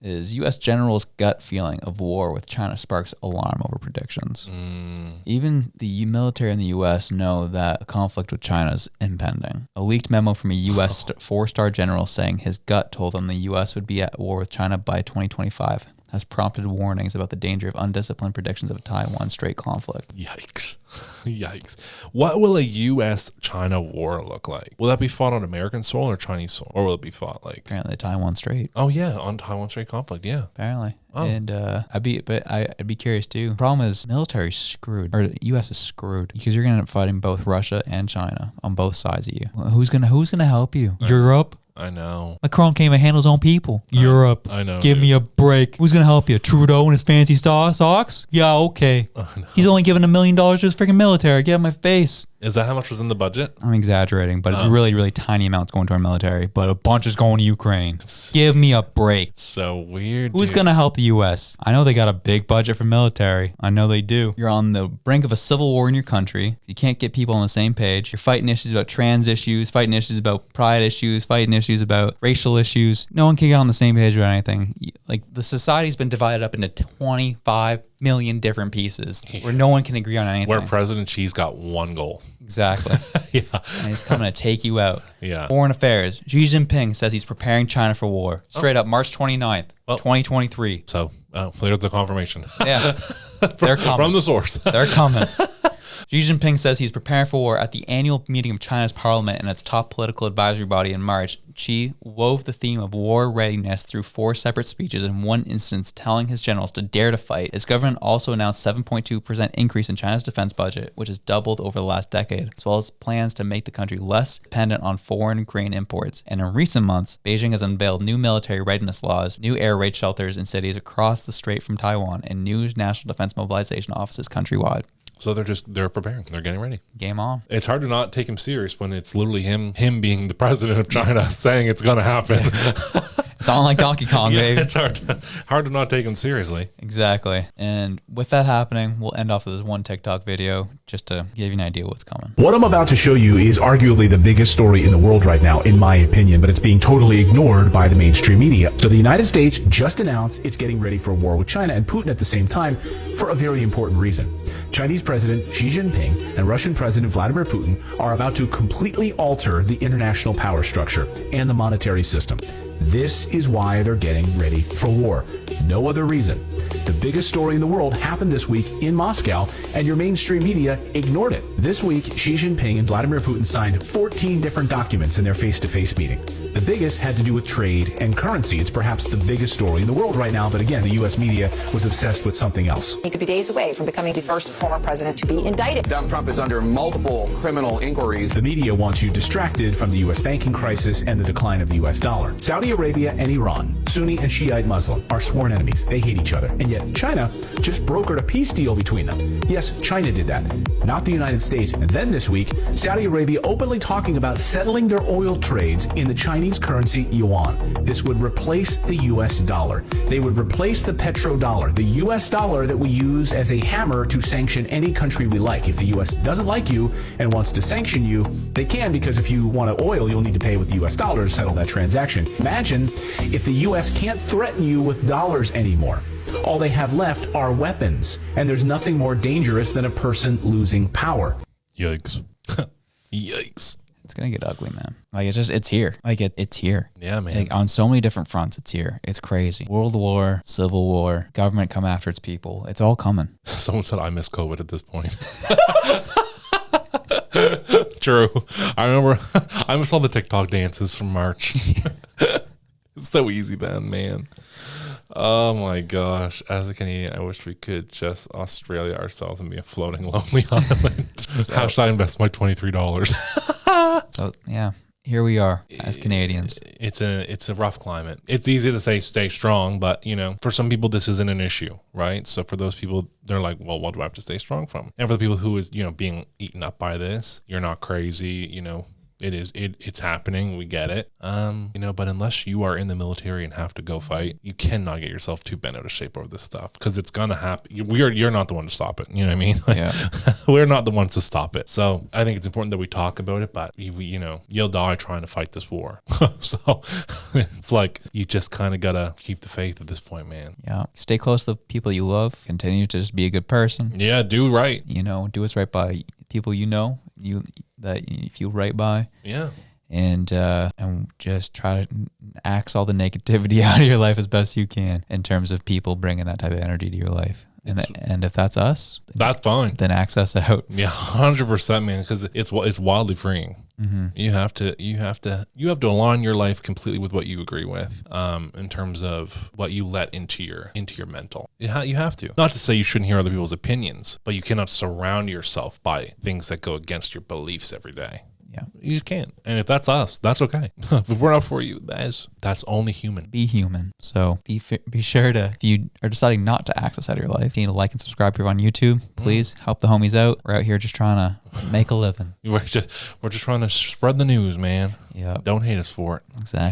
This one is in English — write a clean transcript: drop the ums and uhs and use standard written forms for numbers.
is U.S. general's gut feeling of war with China sparks alarm over predictions. Even the military in the U.S. know that a conflict with China is impending. A leaked memo from a U.S. four-star general saying his gut told him the U.S. would be at war with China by 2025 has prompted warnings about the danger of undisciplined predictions of a Taiwan Strait conflict. Yikes. Yikes. What will a U.S.-China war look like? Will that be fought on American soil or Chinese soil? Or will it be fought like... Apparently the Taiwan Strait. Oh, yeah, on Taiwan Strait conflict, yeah. Apparently. Oh. And I'd be curious too. Problem is military's screwed, or the U.S. is screwed, because you're going to end up fighting both Russia and China on both sides of you. Who's gonna help you? Europe? I know. Macron can't even handle his own people. Europe. I know. Give me a break. Who's going to help you? Trudeau and his fancy socks? Yeah, okay. He's only giving $1 million to his freaking military. Get out of my face. Is that how much was in the budget? I'm exaggerating, but it's really, really tiny amounts going to our military, but a bunch is going to Ukraine. Give me a break. It's so weird. Who's going to help the U.S.? I know they got a big budget for military. I know they do. You're on the brink of a civil war in your country. You can't get people on the same page. You're fighting issues about trans issues, fighting issues about pride issues, fighting issues about racial issues. No one can get on the same page about anything. Like, the society's been divided up into 25 million different pieces where no one can agree on anything. Where President Xi's got one goal. Exactly. Yeah. And he's coming to take you out. Yeah. Foreign Affairs. Xi Jinping says he's preparing China for war. Straight up, March 29th, 2023. So, there's the confirmation. Yeah. They're coming. From the source. They're coming. Xi Jinping says he's preparing for war at the annual meeting of China's parliament and its top political advisory body in March. Xi wove the theme of war readiness through 4 separate speeches, in one instance telling his generals to dare to fight. His government also announced 7.2% increase in China's defense budget, which has doubled over the last decade, as well as plans to make the country less dependent on foreign grain imports. And in recent months, Beijing has unveiled new military readiness laws, new air raid shelters in cities across the strait from Taiwan, and new national defense mobilization offices countrywide. So they're preparing. They're getting ready. Game on. It's hard to not take him serious when it's literally him being the president of China saying it's going to happen. It's on like Donkey Kong, baby. It's hard to not take him seriously. Exactly. And with that happening, we'll end off with this one TikTok video just to give you an idea what's coming. What I'm about to show you is arguably the biggest story in the world right now, in my opinion, but it's being totally ignored by the mainstream media. So the United States just announced it's getting ready for a war with China and Putin at the same time for a very important reason. Chinese President Xi Jinping and Russian President Vladimir Putin are about to completely alter the international power structure and the monetary system. This is why they're getting ready for war. No other reason. The biggest story in the world happened this week in Moscow, and your mainstream media ignored it. This week, Xi Jinping and Vladimir Putin signed 14 different documents in their face-to-face meeting. The biggest had to do with trade and currency. It's perhaps the biggest story in the world right now, but again, the U.S. media was obsessed with something else. He could be days away from becoming the first former president to be indicted. Donald Trump is under multiple criminal inquiries. The media wants you distracted from the U.S. banking crisis and the decline of the U.S. dollar. Saudi Arabia and Iran, Sunni and Shiite Muslim, are sworn enemies. They hate each other. And yet China just brokered a peace deal between them. Yes, China did that, not the United States. And then this week, Saudi Arabia openly talking about settling their oil trades in the Chinese currency yuan. This would replace the U.S. dollar. They would replace the petrodollar, the U.S. dollar that we use as a hammer to sanction any country we like. If the U.S. doesn't like you and wants to sanction you, they can, because if you want oil, you'll need to pay with U.S. dollars to settle that transaction. Imagine if the U.S. can't threaten you with dollars anymore. All they have left are weapons, and there's nothing more dangerous than a person losing power. Yikes. Yikes. It's going to get ugly, man. Like, it's here. Like, it's here. Yeah, man. Like, on so many different fronts, it's here. It's crazy. World war, civil war, government come after its people. It's all coming. Someone said I miss COVID at this point. True. I remember I miss all the TikTok dances from March. It's so easy then, man. Oh my gosh. As a Canadian, I wish we could just Australia ourselves and be a floating lonely island. How should I invest my $23? So, yeah, here we are as Canadians. It's a rough climate. It's easy to say stay strong, but, for some people, this isn't an issue, right? So for those people, they're like, well, what do I have to stay strong from? And for the people who is, being eaten up by this, you're not crazy, It's happening. We get it. But unless you are in the military and have to go fight, you cannot get yourself too bent out of shape over this stuff, because it's gonna happen. You're not the one to stop it. You know what I mean? Yeah. We're not the ones to stop it. So I think it's important that we talk about it, but you'll die trying to fight this war. So it's like, you just kind of gotta keep the faith at this point, man. Yeah. Stay close to the people you love. Continue to just be a good person. Yeah, do right. Do what's right by people that you feel right by. Yeah. And just try to axe all the negativity out of your life as best you can in terms of people bringing that type of energy to your life. And if that's us, that's fine. Then axe us out. Yeah, 100%, man. Because it's wildly freeing. Mm-hmm. You have to align your life completely with what you agree with, in terms of what you let into your mental. You have to. Not to say you shouldn't hear other people's opinions, but you cannot surround yourself by things that go against your beliefs every day. Yeah, you can't. And if that's us, that's okay. If we're not for you, that's only human. Be human. So be sure to, if you are deciding not to access out of your life, you need to like and subscribe if you're on YouTube. Please help the homies out. We're out here just trying to make a living. We're just trying to spread the news, man. Yeah. Don't hate us for it. Exactly.